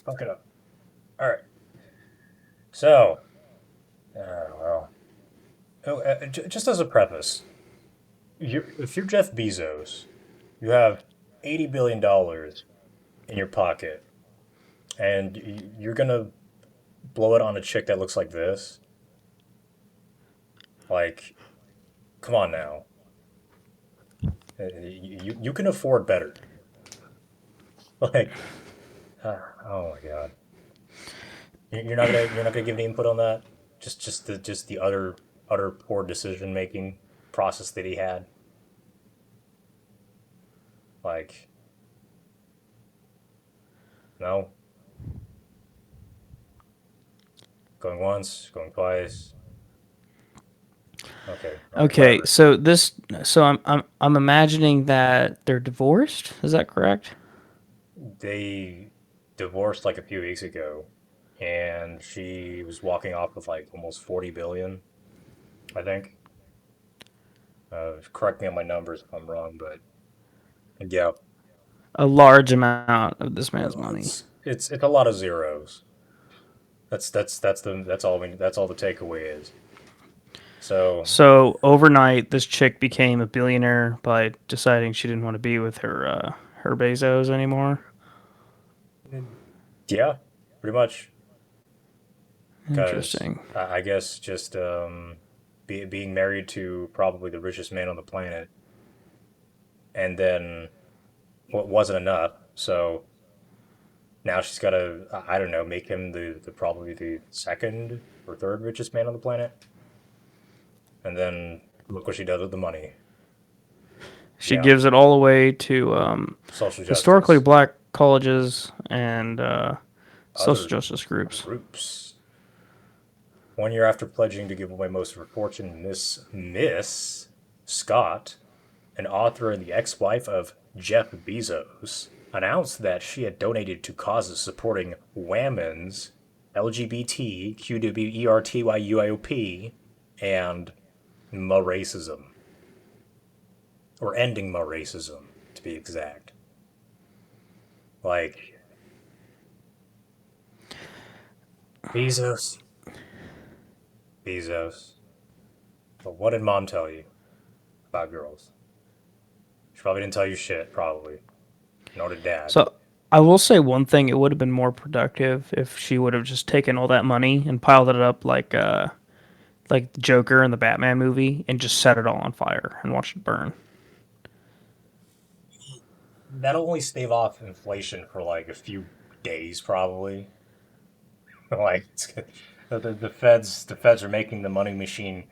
Fuck it up. All right. So, well, just as a preface, if you're Jeff Bezos, you have $80 billion in your pocket, and you're gonna blow it on a chick that looks like this. Like, come on now. You can afford better. Like, oh my god, you're not gonna give any input on that. Just the utter poor decision making process that he had. Like, no, going once, going twice. Okay, all right, Okay, whatever. so I'm imagining that they're divorced. Is that correct? They divorced like a few weeks ago, and she was walking off with like almost 40 billion, I think. Correct me on my numbers if I'm wrong, but yeah, A large amount of this man's money. it's a lot of zeros. That's all the takeaway is. So So overnight, this chick became a billionaire by deciding she didn't want to be with her Bezos anymore. yeah, pretty much. Because Interesting. I guess just being married to probably the richest man on the planet, and then what wasn't enough. So now she's got to, I don't know, make him the probably the second or third richest man on the planet. And then look what she does with the money. She Yeah, gives it all away to social historically justice, black colleges and social other justice groups. groups. 1 year after pledging to give away most of her fortune, Miss Scott, an author and the ex-wife of Jeff Bezos, announced that she had donated to causes supporting women's LGBT, QWERTYUIOP, and ma racism, or ending ma racism, to be exact. Like, Bezos, Bezos. But what did mom tell you about girls? She probably didn't tell you shit, probably. Nor did dad. So I will say one thing: it would have been more productive if she would have just taken all that money and piled it up like the Joker in the Batman movie and just set it all on fire and watched it burn. That'll only stave off inflation for like a few days, probably. Like the feds are making the money machine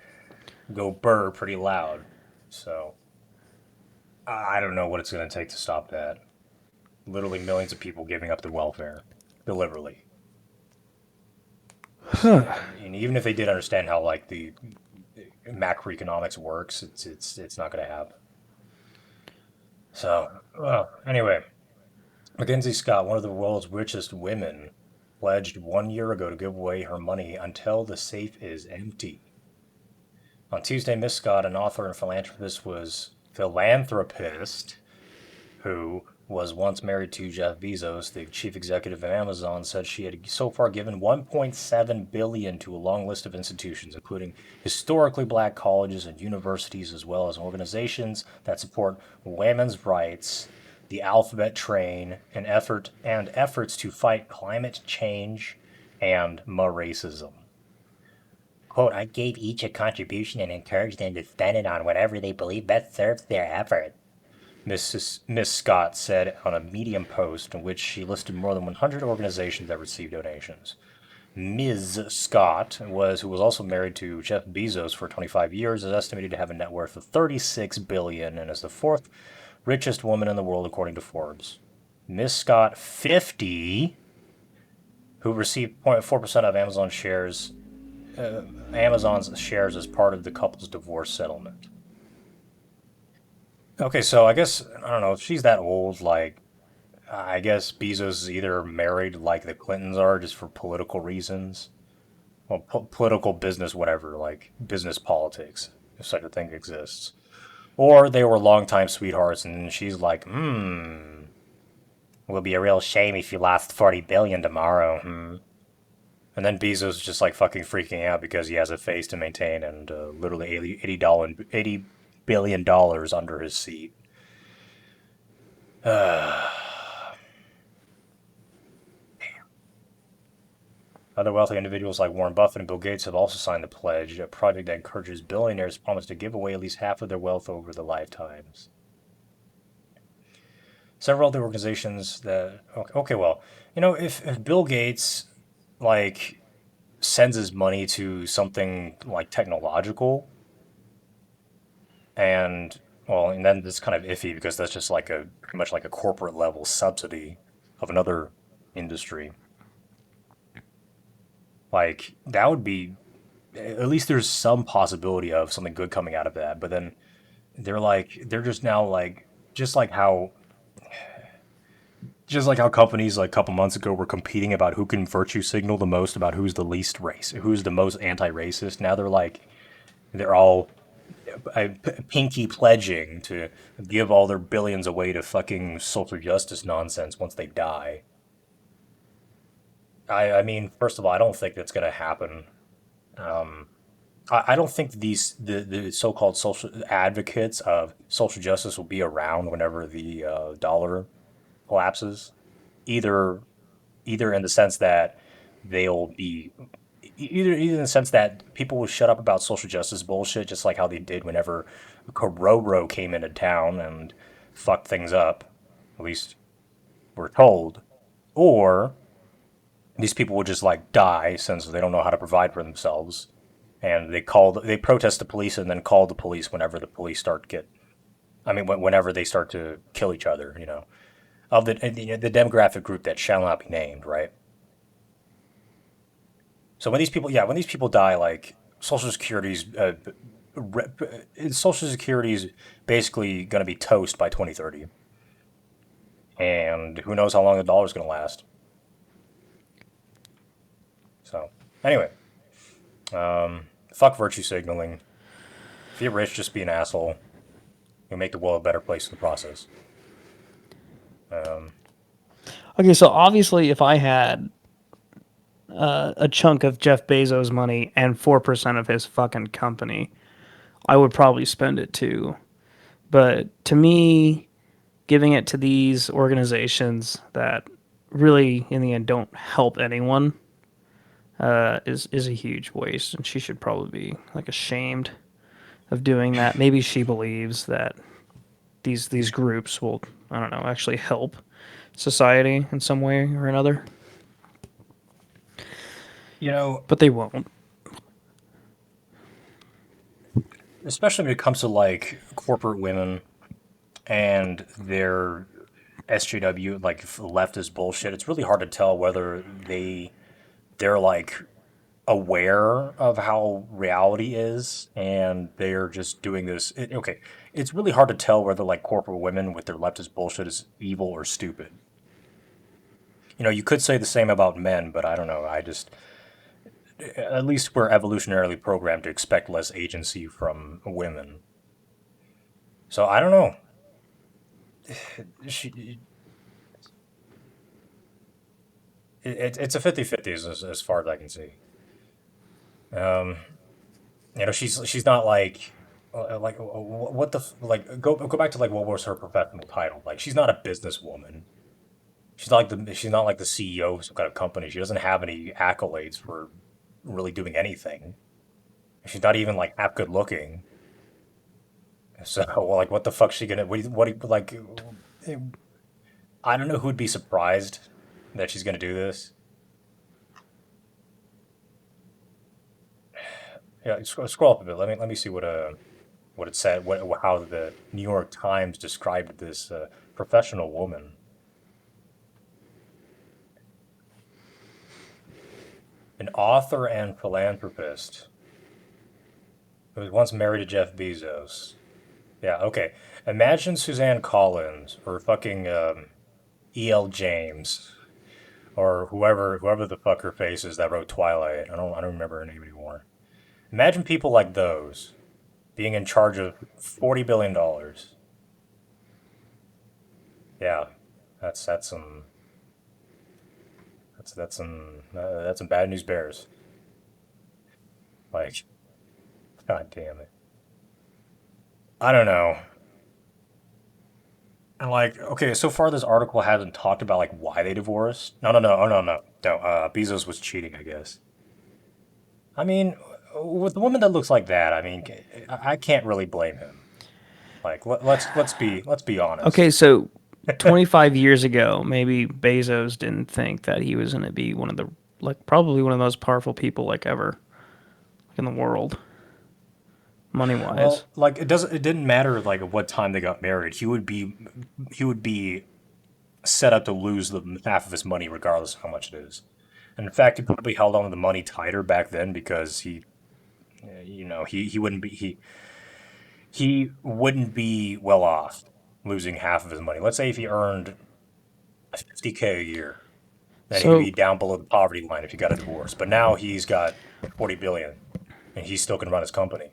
go burr pretty loud. So I don't know what it's going to take to stop that. Literally millions of people giving up their welfare, deliberately. And even if they did understand how like the macroeconomics works, it's not going to happen. So well, anyway, Mackenzie Scott, one of the world's richest women, pledged 1 year ago to give away her money until the safe is empty. On Tuesday, Miss Scott, an author and philanthropist who was once married to Jeff Bezos, the chief executive of Amazon, said she had so far given 1.7 billion dollars to a long list of institutions, including historically black colleges and universities, as well as organizations that support women's rights, the Alphabet Train, and efforts to fight climate change and racism. Quote, I gave each a contribution and encouraged them to spend it on whatever they believe best serves their effort. Miss Scott said on a Medium post in which she listed more than 100 organizations that received donations. Ms. Scott who was also married to Jeff Bezos for 25 years, is estimated to have a net worth of 36 billion dollars and is the fourth richest woman in the world according to Forbes. Miss Scott, 50, who received 0.4% of Amazon's shares as part of the couple's divorce settlement. Okay, so I guess I don't know if she's that old. Like, I guess Bezos is either married like the Clintons are, just for political reasons, well, political business, whatever, like business politics, if such a thing exists, or they were longtime sweethearts, and she's like, Will be a real shame if you lost 40 billion tomorrow. Hmm. And then Bezos is just like fucking freaking out because he has a face to maintain and literally $80 billion under his seat. Other wealthy individuals like Warren Buffett and Bill Gates have also signed the pledge, a project that encourages billionaires to promise to give away at least half of their wealth over their lifetimes. Several other organizations that okay, well, if Bill Gates like sends his money to something like technological, and well, and then it's kind of iffy because that's just like a pretty much like a corporate level subsidy of another industry. Like that would be, at least there's some possibility of something good coming out of that. But then they're just now like just like how companies like a couple months ago were competing about who can virtue signal the most about who's the least race, who's the most anti-racist. Now they're all pinky pledging to give all their billions away to fucking social justice nonsense once they die. I mean, first of all, I don't think that's gonna happen. Um, I don't think the so-called social advocates of social justice will be around whenever the dollar collapses. Either either in the sense that they'll be either in the sense that people will shut up about social justice bullshit, just like how they did whenever Kororo came into town and fucked things up. At least we're told. Or these people will just like die since they don't know how to provide for themselves, and they protest the police and then call the police whenever the police start get. I mean, whenever they start to kill each other, of the demographic group that shall not be named, right? So when these people die, like Social Security's basically going to be toast by 2030, and who knows how long the dollar's going to last. So anyway, fuck virtue signaling. If you're rich, just be an asshole. You'll make the world a better place in the process. Um, Okay, so obviously, if I had a chunk of Jeff Bezos' money and 4% of his fucking company, I would probably spend it too. But to me, giving it to these organizations that really, in the end, don't help anyone is a huge waste, and she should probably be like ashamed of doing that. Maybe she believes that these groups will, I don't know, actually help society in some way or another, you know, but they won't. especially when it comes to like corporate women and their SJW like leftist bullshit, it's really hard to tell whether they're like aware of how reality is and they're just doing this. Okay, it's really hard to tell whether like corporate women with their leftist bullshit is evil or stupid. You could say the same about men, but I don't know. I just at least we're evolutionarily programmed to expect less agency from women. So I don't know. She, it's a 50-50 as far as I can see. Um, she's not like what the like go back to like what was her professional title? Like she's not a businesswoman. She's not like the CEO of some kind of company. She doesn't have any accolades for really doing anything. She's not even like half good looking. So well, like what the fuck's she gonna like? I don't know who'd be surprised that she's gonna do this. Yeah, scroll up a bit. Let me see what it said. What how the New York Times described this professional woman. An author and philanthropist who was once married to Jeff Bezos. Yeah, okay. Imagine Suzanne Collins or fucking E.L. James or whoever the fuck her face is that wrote Twilight. I don't remember her name anymore. Imagine people like those being in charge of $40 billion. Yeah. That's some that's some bad news bears. Like, god damn it. I don't know. And like, okay, so far this article hasn't talked about like why they divorced. No, no, no, oh no, no, no. Bezos was cheating, I guess. I mean, with a woman that looks like that, I mean, I can't really blame him. Like, let's be honest. Okay, so 25 years ago, maybe Bezos didn't think that he was going to be one of the like probably one of the most powerful people like ever in the world, money wise. Well, like it didn't matter like at what time they got married. He would be set up to lose half of his money regardless of how much it is. And in fact, he probably held on to the money tighter back then because he wouldn't be he wouldn't be well off losing half of his money. Let's say if he earned 50K a year, then he'd So be down below the poverty line if he got a divorce. But now he's got 40 billion, and he's still can run his company.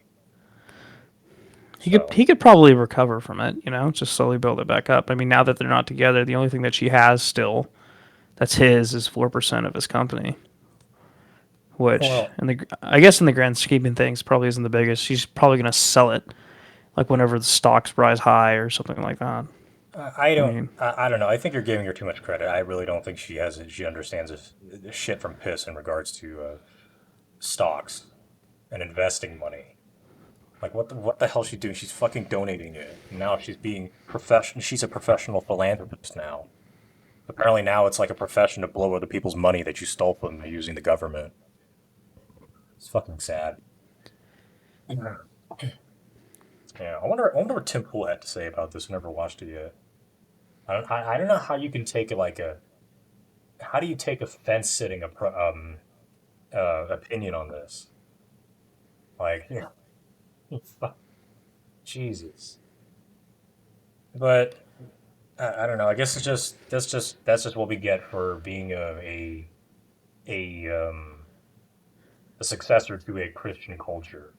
So, he could probably recover from it, just slowly build it back up. I mean, now that they're not together, the only thing that she has still that's his is 4% of his company, which well, in the I guess in the grand scheme of things probably isn't the biggest. She's probably going to sell it like whenever the stocks rise high or something like that. I mean, I don't know. I think you're giving her too much credit. I really don't think she understands this shit from piss in regards to stocks and investing money. Like what the hell is she doing? She's fucking donating it. Now she's being professional. She's a professional philanthropist now. Apparently now it's like a profession to blow other people's money that you stole from them using the government. It's fucking sad. Yeah, I wonder what Tim Pool had to say about this. I never watched it yet. I don't know how you can take like a how do you take a fence sitting opinion on this? Like, Jesus. But I don't know. I guess it's just that's just what we get for being a a successor to a Christian culture.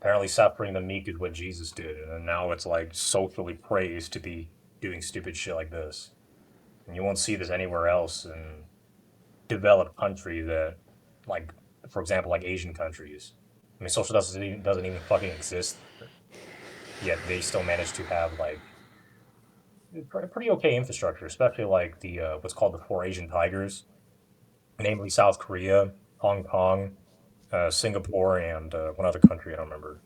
Apparently, suffering the meek is what Jesus did, and now it's like socially praised to be doing stupid shit like this. And you won't see this anywhere else in developed countries that, like, for example, like Asian countries. I mean, social justice doesn't even fucking exist yet. They still manage to have like pretty okay infrastructure, especially like the what's called the four Asian tigers, namely South Korea, Hong Kong, Singapore, and one other country I don't remember.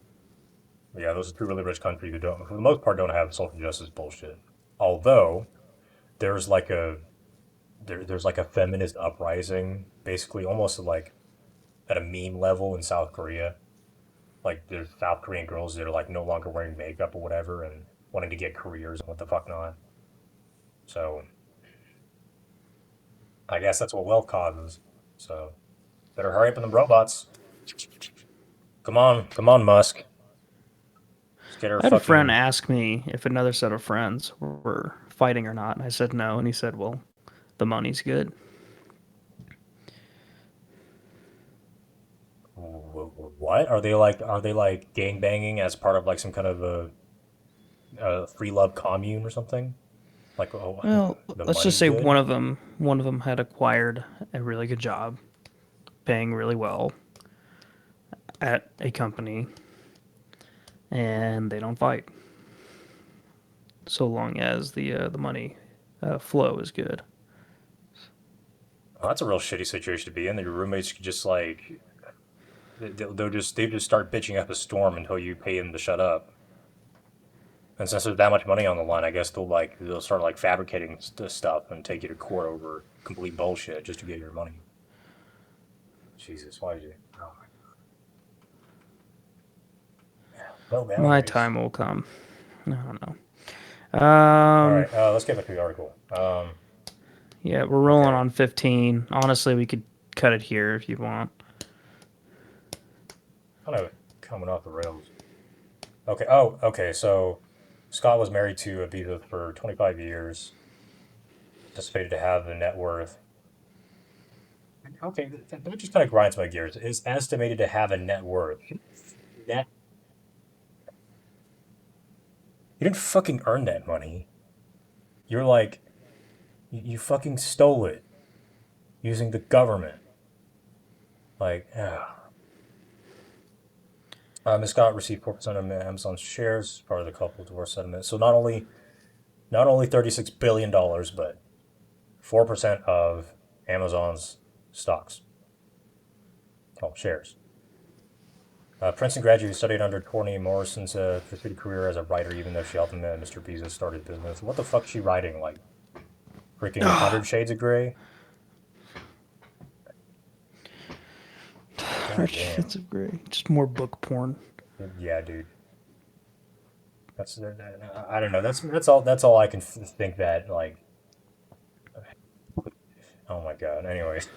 But yeah, those are two really rich countries that don't, for the most part, don't have social justice bullshit. Although there's like a there's like a feminist uprising, basically almost like at a meme level in South Korea. Like there's South Korean girls that are like no longer wearing makeup or whatever and wanting to get careers and what the fuck not. So I guess that's what wealth causes. So better hurry up in the robots. Come on, Musk. Let's get our I had a friend fucking. ask me if another set of friends were fighting or not, and I said no, and he said, "Well, the money's good." What are they like gang banging as part of like some kind of a free love commune or something? Like oh, Well, the let's just money's say good. one of them had acquired a really good job, paying really well at a company, and they don't fight so long as the money flow is good. Oh, that's a real shitty situation to be in. That your roommates could just like they just start bitching up a storm until you pay them to shut up. And since there's that much money on the line, I guess they'll start like fabricating stuff and take you to court over complete bullshit just to get your money. Jesus, why did you? Oh my, no My boundaries. time will come. I don't know. All right, let's get back to the article. Yeah, we're rolling Okay, on 15. Honestly, we could cut it here if you want. kind of coming off the rails. Okay. Oh, okay. So Scott was married to Bezos for 25 years. Anticipated to have the net worth. Okay, that just kind of grinds my gears. Is estimated to have a net worth. Net. You didn't fucking earn that money. You're like You fucking stole it using the government. Like, Ms. Scott received 4% of Amazon's shares, part of the couple divorce settlement. So not only $36 billion, but 4% of Amazon's stocks, shares. Princeton graduate who studied under Toni Morrison's pursued a career as a writer, even though she helped him Mr. Bezos started business. What the fuck is she writing? Like freaking 100 Shades of Grey? God damn. Shades of Grey. Just more book porn. Yeah, dude. That's I don't know. That's all I can think that like. Oh my god. Anyways,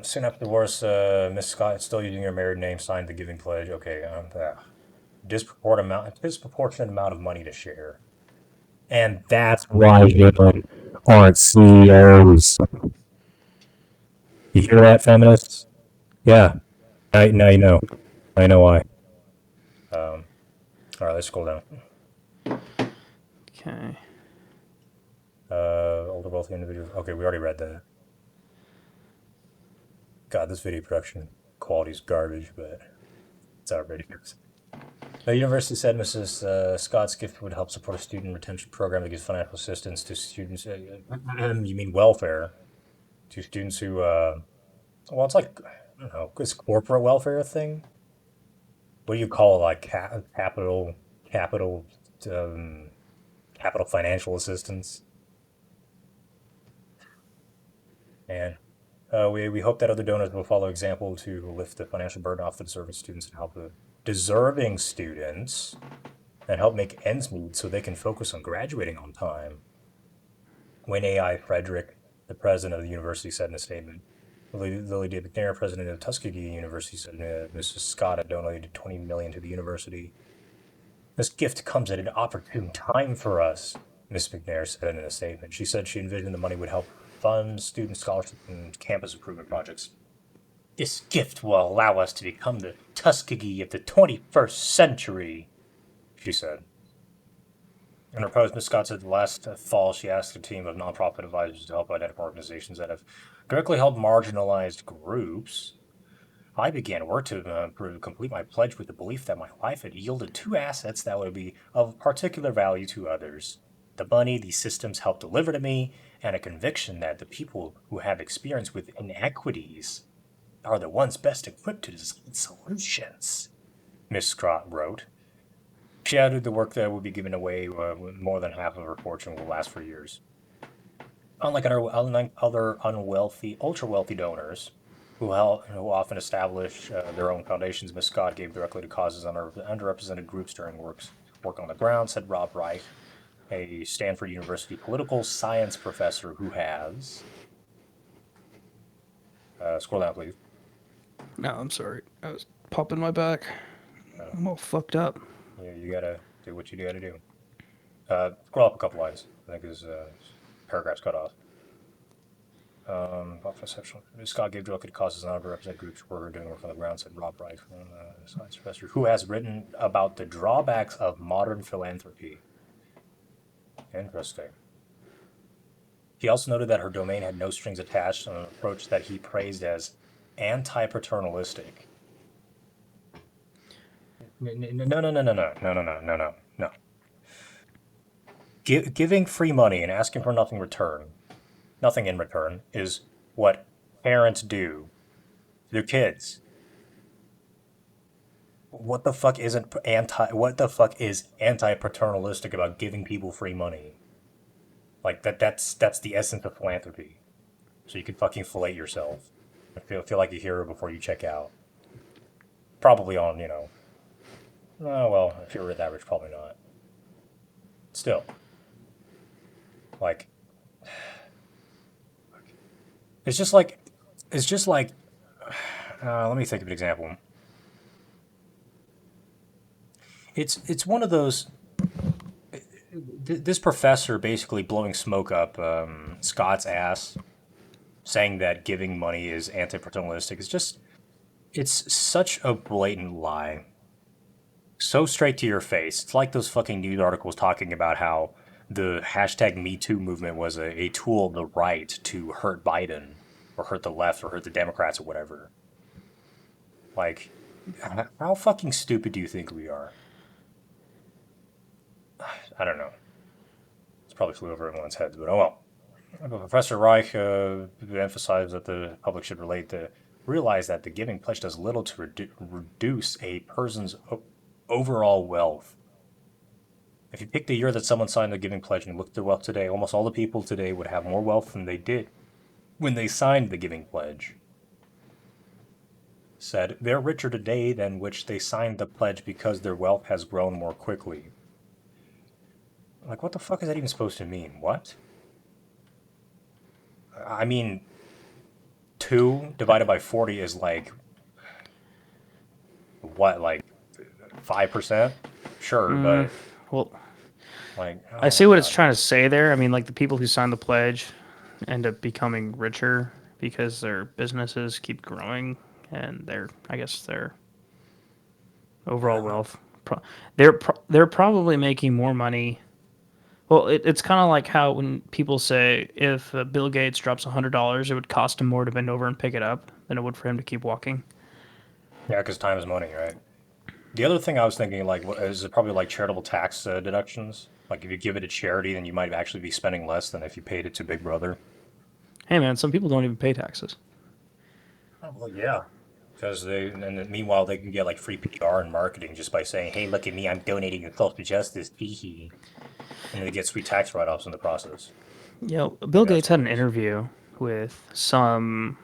soon after the divorce, Miss Scott, still using her married name, signed the Giving Pledge. Okay, disproportionate amount of money to share, and that's why women aren't CEOs. You hear that, feminists? Yeah. Now you know. I know why. All right, let's scroll down. Okay. Older wealthy individuals. Okay, we already read that. God, this video production quality is garbage, but it's already fixed. The university said Mrs. Scott's gift would help support a student retention program that gives financial assistance to students. You mean welfare to students who? Well, it's like I don't know. Is corporate welfare a thing? What do you call it? Like capital, um, capital financial assistance? And we hope that other donors will follow example to lift the financial burden off the deserving students and help the deserving students and help make ends meet so they can focus on graduating on time. Wayne A.I. Frederick, the president of the university, said in a statement. Lily D. McNair, president of Tuskegee University, said Mrs. Scott had donated $20 million to the university. This gift comes at an opportune time for us, Ms. McNair said in a statement. She said she envisioned the money would help fund student scholarships and campus improvement projects. This gift will allow us to become the Tuskegee of the 21st century, she said. In her post, Ms. Scott said last fall she asked a team of nonprofit advisors to help identify organizations that have directly helped marginalized groups. I began work to complete my pledge with the belief that my life had yielded two assets that would be of particular value to others: the money these systems helped deliver to me, and a conviction that the people who have experience with inequities are the ones best equipped to design solutions, Miss Scott wrote. She added the work that would be given away, more than half of her fortune will last for years. Unlike other unwealthy, ultra-wealthy donors, who often establish their own foundations, Miss Scott gave directly to causes underrepresented groups during work on the ground, said Rob Wright, a Stanford University political science professor who has. Scroll down, please. No, I'm sorry. I was popping my back. I'm all fucked up. You gotta do what you gotta do. Scroll up a couple lines. I think his paragraph's cut off. Scott gave directly to causes and underrepresented groups who were doing work on the ground, said Rob Wright, science professor, who has written about the drawbacks of modern philanthropy. Interesting. He also noted that her domain had no strings attached, an approach that he praised as anti-paternalistic. No. Giving free money and asking for nothing in return, is what parents do to their kids. What the fuck is anti-paternalistic about giving people free money? Like that's the essence of philanthropy. So you can fucking fillet yourself. Feel like a hero before you check out. Probably on, oh well, if you're that rich, probably not. Still. Like it's just like let me think of an example. It's one of those. This professor basically blowing smoke up Scott's ass, saying that giving money is anti-paternalistic. It's such a blatant lie, so straight to your face. It's like those fucking news articles talking about how the hashtag Me Too movement was a tool of the right to hurt Biden or hurt the left or hurt the Democrats or whatever. Like, how fucking stupid do you think we are? I don't know. It's probably flew over everyone's heads, but oh well. Professor Reich emphasized that the public should realize that the giving pledge does little to reduce a person's overall wealth. If you pick the year that someone signed the giving pledge and look at their wealth today, almost all the people today would have more wealth than they did when they signed the giving pledge. Said they're richer today than which they signed the pledge because their wealth has grown more quickly. Like, what the fuck is that even supposed to mean? What? I mean, 2 divided by 40 is like, what, like 5%? Sure, but Well, like, I oh see my what it's god. trying to say there. I mean, like the people who sign the pledge end up becoming richer because their businesses keep growing and I guess their overall wealth. They're probably making more money. Well, it's kind of like how when people say if Bill Gates drops $100, it would cost him more to bend over and pick it up than it would for him to keep walking. Yeah, because time is money, right? The other thing I was thinking, like, is probably like charitable tax deductions. Like, if you give it to charity, then you might actually be spending less than if you paid it to Big Brother. Hey, man, some people don't even pay taxes. Oh, well, yeah. Because meanwhile, they can get like free PR and marketing just by saying, hey, look at me, I'm donating to social justice. Hee. And they get sweet tax write offs in the process. You know, Bill Maybe that's Gates what had it an is. interview with some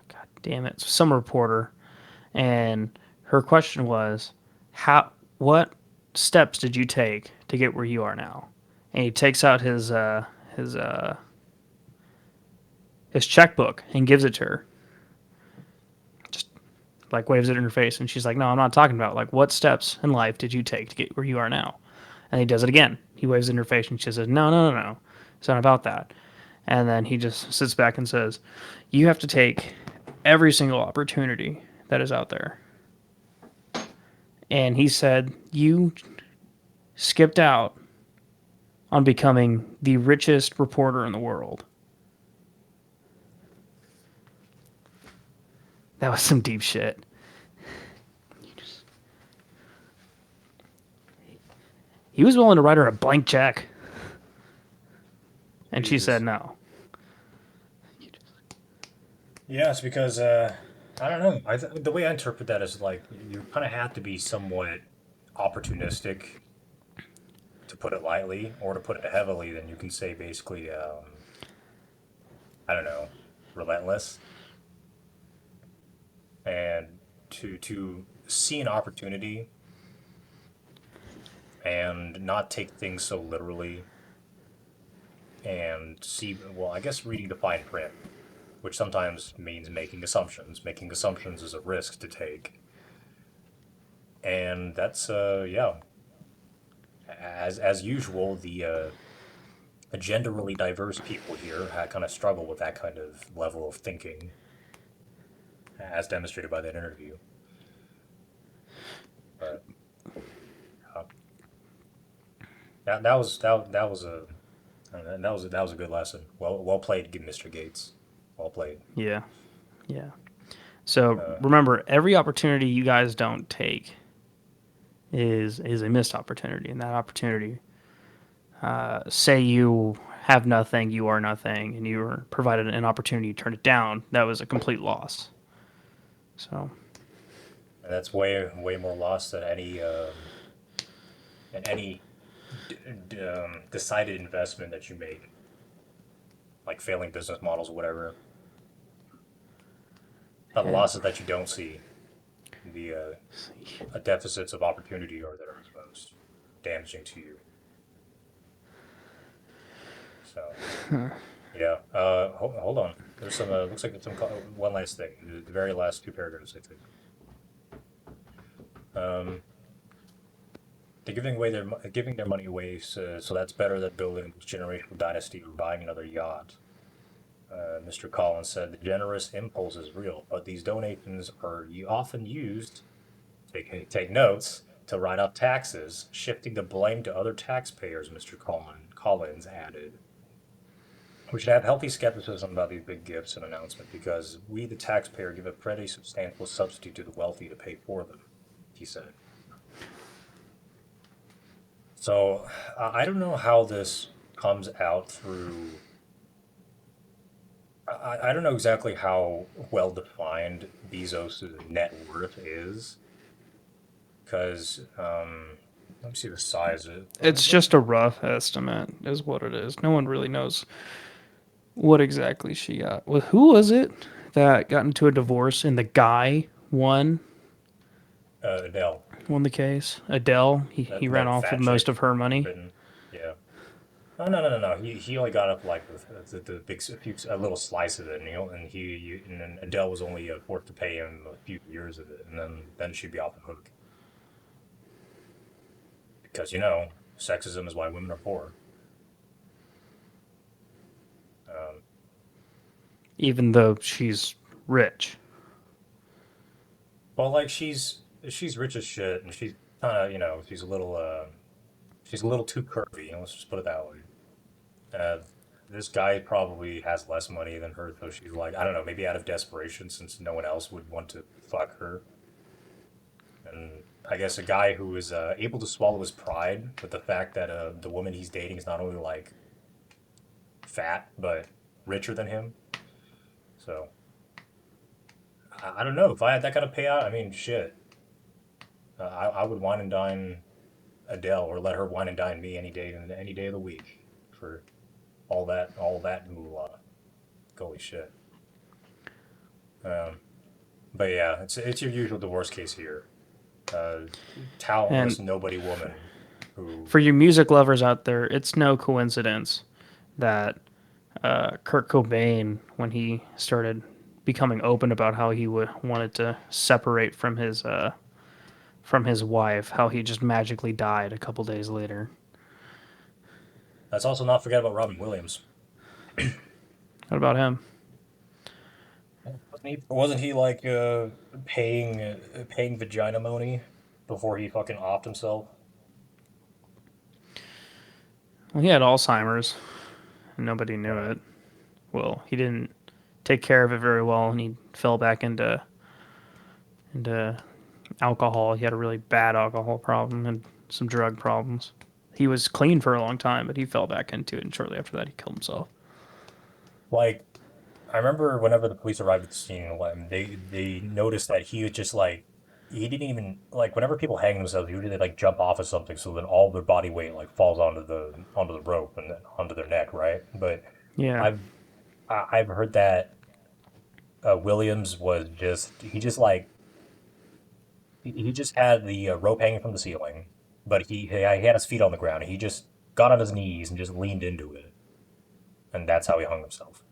God damn it, some reporter, and her question was, "How? What steps did you take to get where you are now?" And he takes out his his checkbook and gives it to her, just like waves it in her face, and she's like, "No, I'm not talking about like what steps in life did you take to get where you are now." And he does it again. He waves it in her face, and she says, "No, no, no, no, it's not about that." And then he just sits back and says, "You have to take every single opportunity that is out there." And he said, "You skipped out on becoming the richest reporter in the world." That was some deep shit. He was willing to write her a blank check, and she said Jesus. no. Yeah, it's because I don't know. The way I interpret that is like you kind of have to be somewhat opportunistic, to put it lightly, or to put it heavily. Then you can say basically, I don't know, relentless, and to see an opportunity and not take things so literally, and see, well, I guess reading the fine print, which sometimes means making assumptions. Making assumptions is a risk to take, and that's yeah. As usual, the genderally diverse people here kind of struggle with that kind of level of thinking, as demonstrated by that interview. But uh, that was a that was a good lesson. Well played, Mr. Gates. Well played. Yeah, yeah. So Uh, remember, every opportunity you guys don't take is a missed opportunity, and that opportunity, say you have nothing, you are nothing, and you were provided an opportunity, you turned it down. That was a complete loss. So that's way more loss than any decided investment that you make, like failing business models or whatever. The yeah, losses that you don't see, the deficits of opportunity are that are most damaging to you. So yeah. Hold on. There's some. Looks like there's some. One last thing. The very last 2 paragraphs, I think. Um, they're giving their money away, so that's better than building a generational dynasty or buying another yacht. Mr. Collins said the generous impulse is real, but these donations are often used. Take notes to write off taxes, shifting the blame to other taxpayers, Mr. Collins added. We should have healthy skepticism about these big gifts and announcements because we, the taxpayer, give a pretty substantial subsidy to the wealthy to pay for them, he said. So I don't know how this comes out through. I don't know exactly how well defined Bezos' net worth is because let me see the size of it. It's just a rough estimate, is what it is. No one really knows what exactly she got. Well, who was it that got into a divorce and the guy Adele. won the case? Adele. He ran That off with fat most chick of her from money. Britain. Yeah. Oh no. He only got up like the big a little slice of it, and and then Adele was only forced to pay him a few years of it, and then she'd be off the hook because sexism is why women are poor. Um, Even though she's rich. well, like she's rich as shit, and she's kind of she's a little too curvy. Let's just put it that way. Uh, this guy probably has less money than her, so she's like, I don't know, maybe out of desperation, since no one else would want to fuck her. And I guess a guy who is able to swallow his pride with the fact that the woman he's dating is not only like fat but richer than him. So I don't know if I had that kind of payout. I mean, shit, I would wine and dine Adele or let her wine and dine me any day of the week for all that moolah. Holy shit. Um, but yeah, it's your usual divorce case here. Uh, And Talentless nobody woman who for you music lovers out there, it's no coincidence that Kurt Cobain, when he started becoming open about how he wanted to separate from his wife, how he just magically died a couple days later. let's also not forget about Robin Williams. What about him? Wasn't he like paying vagina money before he fucking offed himself? Well, he had Alzheimer's, and nobody knew Uh, it. Well, he didn't take care of it very well, and he fell back into alcohol. He had a really bad alcohol problem and some drug problems. He was clean for a long time, but he fell back into it, and shortly after that, he killed himself. like I remember whenever the police arrived at the scene, when they noticed that he was just like he didn't even like whenever people hang themselves, usually they like jump off of something so that all their body weight like falls onto the rope and then onto their neck, right? But Yeah. I've I've heard that Williams was just he just had the rope hanging from the ceiling, but he had his feet on the ground. He just got on his knees and just leaned into it, and that's how he hung himself.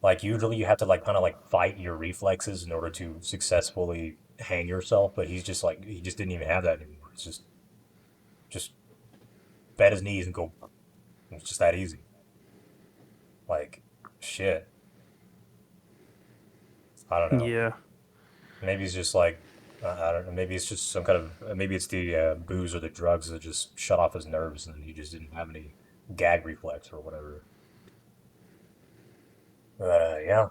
Like usually you have to like kind of like fight your reflexes in order to successfully hang yourself, but he just didn't even have that anymore. It's just bend his knees and go. It's just that easy. Like shit. I don't know. Yeah. Maybe it's just like I don't know. Maybe it's just some kind of maybe it's the booze or the drugs that just shut off his nerves and he just didn't have any gag reflex or whatever. Yeah.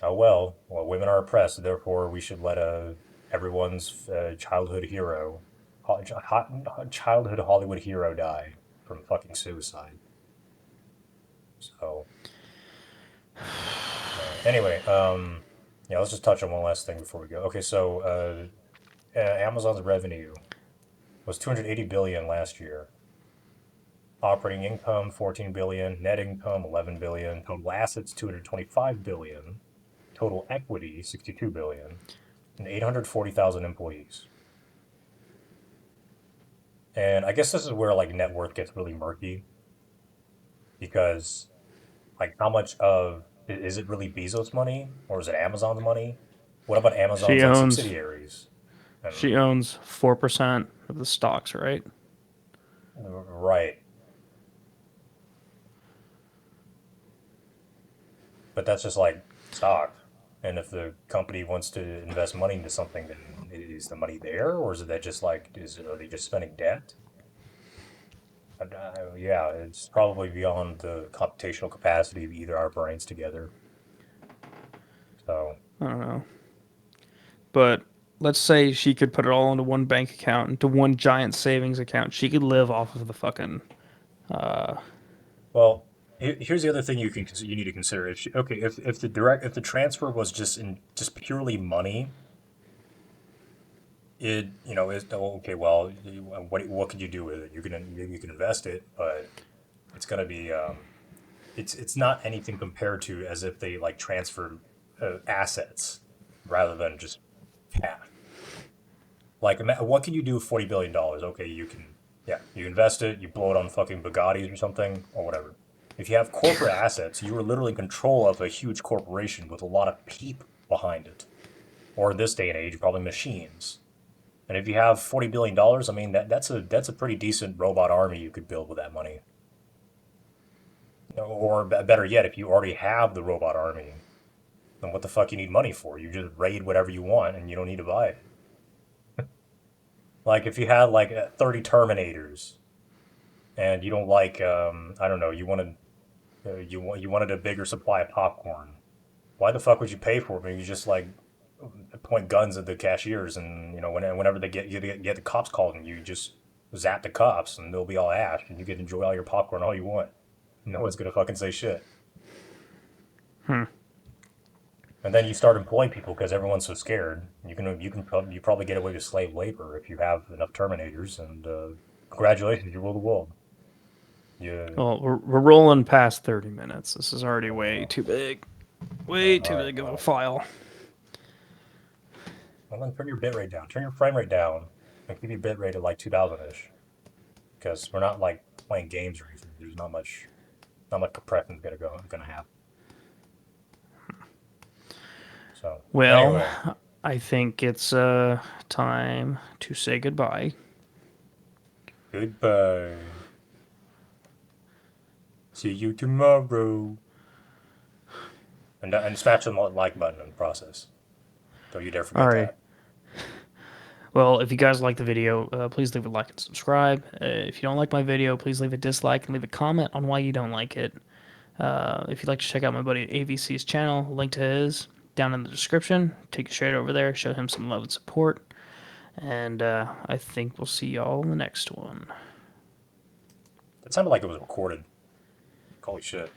Oh well. Well, women are oppressed, therefore we should let everyone's childhood hero, childhood Hollywood hero die from fucking suicide. So anyway, yeah, let's just touch on one last thing before we go. Okay, so Amazon's revenue was 280 billion last year. Operating income 14 billion, net income 11 billion, total assets 225 billion, total equity 62 billion, and 840,000 employees. And I guess this is where like net worth gets really murky because like how much of is it really Bezos' money or is it Amazon's money? What about She Amazon's like owns subsidiaries? she And owns 4% of the stocks, right? right, but that's just like stock. And if the company wants to invest money into something, then is the money there, or is it that just like are they just spending debt? Yeah, it's probably beyond the computational capacity of either our brains together. So, I don't know. But let's say she could put it all into one bank account, into one giant savings account. She could live off of the fucking. Uh, well, here's the other thing you need to consider. If the transfer was just purely money, is oh, okay. Well, what could you do with it? You can invest it, but it's gonna be it's not anything compared to as if they like transferred assets rather than just cash. Like, what can you do with $40 billion? Okay, yeah, you invest it, you blow it on fucking Bugattis or something, or whatever. If you have corporate assets, you are literally in control of a huge corporation with a lot of people behind it. Or in this day and age, probably machines. And if you have $40 billion, I mean that's a pretty decent robot army you could build with that money. Or better yet, if you already have the robot army, then what the fuck you need money for? You just raid whatever you want, and you don't need to buy it. Like if you had like 30 Terminators, and you don't like I don't know, you wanted a bigger supply of popcorn. Why the fuck would you pay for it when you just like point guns at the cashiers and whenever get the cops called and you just zap the cops and they'll be all ash and you can enjoy all your popcorn all you want. No one's gonna fucking say shit. hmm. And then you start employing people because everyone's so scared. You probably get away with slave labor if you have enough Terminators. And congratulations, you rule the world. You Well, we're rolling past 30 minutes. This is already way too big. Way all too right. big of a Well, file. then turn your bit rate down. Turn your frame rate down, and keep your bit rate at like 2000 ish. Because we're not like playing games or anything. There's not much compression gonna happen. So Well, anyway, I think it's time to say goodbye. goodbye. See you tomorrow. And smash the like button in the process. Don't you dare All forget right. that. Well, if you guys like the video, please leave a like and subscribe. If you don't like my video, please leave a dislike and leave a comment on why you don't like it. If you'd like to check out my buddy AVC's channel, link to his down in the description. Take it straight over there, show him some love and support. And I think we'll see y'all in the next one. That sounded like it was recorded. Holy shit.